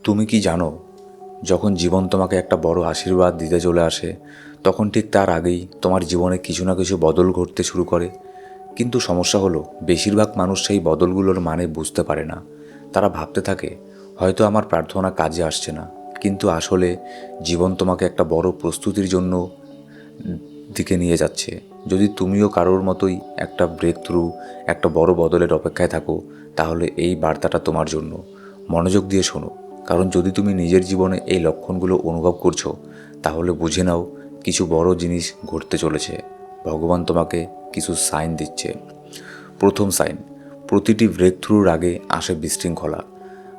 তুমি কি জানো, যখন জীবন তোমাকে একটা বড় আশীর্বাদ দিতে চলে আসে, তখন ঠিক তার আগেই তোমার জীবনে কিছু না কিছু বদল ঘটতে শুরু করে। কিন্তু সমস্যা হলো, বেশিরভাগ মানুষ সেই বদলগুলোর মানে বুঝতে পারে না। তারা ভাবতে থাকে, হয়তো আমার প্রার্থনা কাজে আসছে না। কিন্তু আসলে জীবন তোমাকে একটা বড় প্রস্তুতির জন্য দিকে নিয়ে যাচ্ছে। যদি তুমিও কারোর মতোই একটা ব্রেক থ্রু, একটা বড় বদলের অপেক্ষায় থাকো, তাহলে এই বার্তাটা তোমার জন্য। মনোযোগ দিয়ে শোনো, কারণ যদি তুমি নিজের জীবনে এই লক্ষণগুলো অনুভব করছো, তাহলে বুঝে নাও কিছু বড় জিনিস ঘটতে চলেছে। ভগবান তোমাকে কিছু সাইন দিচ্ছে। প্রথম সাইন, প্রতিটি ব্রেক থ্রুর আগে আসে বিশৃঙ্খলা।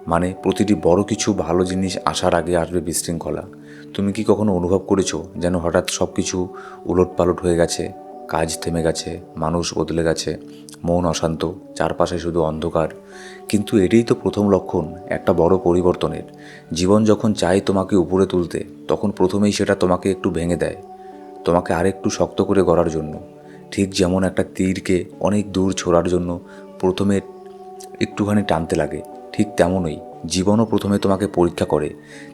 মানে প্রতিটি বড় কিছু ভালো জিনিস আসার আগে আসবে বিশৃঙ্খলা। তুমি কি কখনো অনুভব করেছো যেন হঠাৎ সব কিছু উলটপালট হয়ে গেছে? কাজ থেমে গেছে, মানুষ বদলে গেছে, মন অশান্ত, চারপাশে শুধু অন্ধকার। কিন্তু এটাই তো প্রথম লক্ষণ একটা বড় পরিবর্তনের। জীবন যখন চায় তোমাকে উপরে তুলতে, তখন প্রথমেই সেটা তোমাকে একটু ভেঙে দেয়, তোমাকে আরেকটু শক্ত করে গড়ার জন্য। ঠিক যেমন একটা তীরকে অনেক দূর ছোড়ার জন্য প্রথমে একটুখানি টানতে লাগে, ঠিক তেমনই জীবনও প্রথমে তোমাকে পরীক্ষা করে।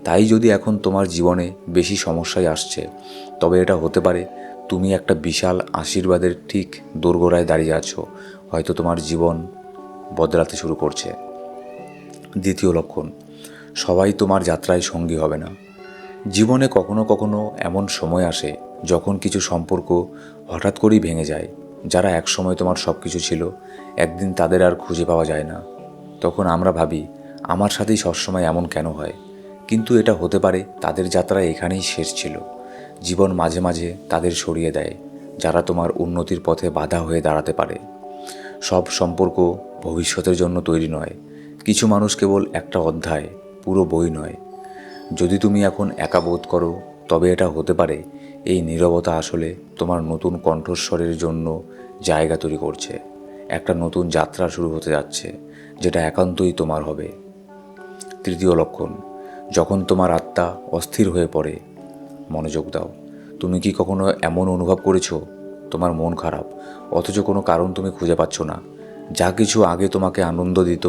তাই যদি এখন তোমার জীবনে বেশি সমস্যায় আসছে, তবে এটা হতে পারে তুমি একটা বিশাল আশীর্বাদের ঠিক দোরগোড়ায় দাঁড়িয়ে আছো। হয়তো তোমার জীবন বদলাতে শুরু করছে। দ্বিতীয় লক্ষণ, সবাই তোমার যাত্রায় সঙ্গী হবে না। জীবনে কখনো কখনো এমন সময় আসে যখন কিছু সম্পর্ক হঠাৎ করেই ভেঙে যায়। যারা একসময় তোমার সব কিছু ছিল, একদিন তাদের আর খুঁজে পাওয়া যায় না। তখন আমরা ভাবি, আমার সাথেই সবসময় এমন কেন হয়? কিন্তু এটা হতে পারে তাদের যাত্রা এখানেই শেষ ছিল। জীবন মাঝে মাঝে তাদের সরিয়ে দেয়, যারা তোমার উন্নতির পথে বাধা হয়ে দাঁড়াতে পারে। সব সম্পর্ক ভবিষ্যতের জন্য তৈরি নয়। কিছু মানুষ কেবল একটা অধ্যায়, পুরো বই নয়। যদি তুমি এখন একা বোধ করো, তবে এটা হতে পারে এই নীরবতা আসলে তোমার নতুন কণ্ঠস্বরের জন্য জায়গা তৈরি করছে। একটা নতুন যাত্রা শুরু হতে যাচ্ছে, যেটা একান্তই তোমার হবে। তৃতীয় লক্ষণ, যখন তোমার আত্মা অস্থির হয়ে পড়ে। মনোযোগ দাও। তুমি কি কখনো এমন অনুভব করেছো, তোমার মন খারাপ, অথচ কোনো কারণ তুমি খুঁজে পাচ্ছ না? যা কিছু আগে তোমাকে আনন্দ দিত,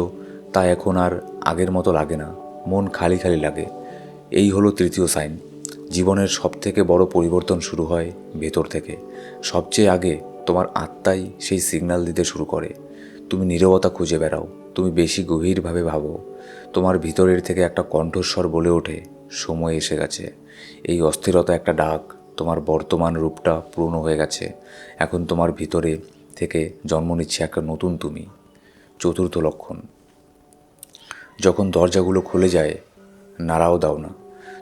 তা এখন আর আগের মতো লাগে না। মন খালি খালি লাগে। এই হলো তৃতীয় সাইন। জীবনের সবথেকে বড় পরিবর্তন শুরু হয় ভেতর থেকে। সবচেয়ে আগে তোমার আত্মাই সেই সিগন্যাল দিতে শুরু করে। তুমি নীরবতা খুঁজে বেড়াও, তুমি বেশি গভীরভাবে ভাবো। তোমার ভিতরের থেকে একটা কণ্ঠস্বর বলে ওঠে, সময় এসে গেছে। এই অস্থিরতা একটা ডাক, তোমার বর্তমান রূপটা পুরনো হয়ে গেছে। এখন তোমার ভিতরে থেকে জন্ম নিচ্ছে একটা নতুন তুমি। চতুর্থ লক্ষণ, যখন দরজাগুলো খুলে যায়, নাড়াও দাও না।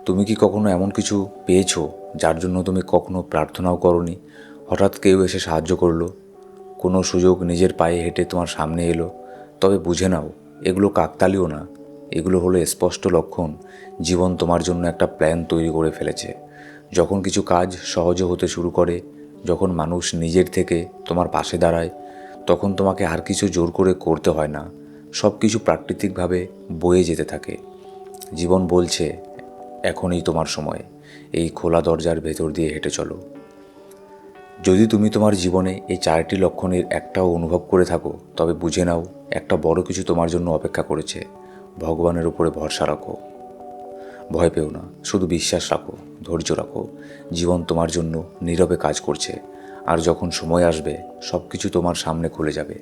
তুমি কি কখনো এমন কিছু পেয়েছো যার জন্য তুমি কখনো প্রার্থনাও করনি? হঠাৎ কেউ এসে সাহায্য করলো, কোনো সুযোগ নিজের পায়ে হেঁটে তোমার সামনে এলো। তবে বুঝে নাও, এগুলো কাকতালীয় না। এগুলো হলো স্পষ্ট লক্ষণ জীবন তোমার জন্য একটা প্ল্যান তৈরি করে ফেলেছে। যখন কিছু কাজ সহজে হতে শুরু করে, যখন মানুষ নিজের থেকে তোমার পাশে দাঁড়ায়, তখন তোমাকে আর কিছু জোর করে করতে হয় না। সব কিছু প্রাকৃতিকভাবে বয়ে যেতে থাকে। জীবন বলছে, এখনই তোমার সময়। এই খোলা দরজার ভেতর দিয়ে হেঁটে চলো। যদি তুমি তোমার জীবনে এই চারটি লক্ষণের একটাও অনুভব করে থাকো, তবে বুঝে নাও একটা বড় কিছু তোমার জন্য অপেক্ষা করেছে। ভগবানের উপরে ভরসা রাখো, ভয় পেও না, শুধু বিশ্বাস রাখো, ধৈর্য রাখো। জীবন তোমার জন্য নীরবে কাজ করছে, আর যখন সময় আসবে, সব কিছু তোমার সামনে খুলে যাবে।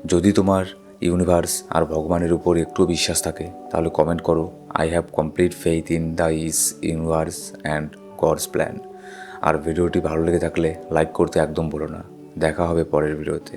যদি তোমার ইউনিভার্স আর ভগবানের উপর একটু বিশ্বাস থাকে, তাহলে কমেন্ট করো, I have complete faith in the universe and God's plan. আর ভিডিওটি ভালো লেগে থাকলে লাইক করতে একদম ভুলো না। দেখা হবে পরের ভিডিওতে।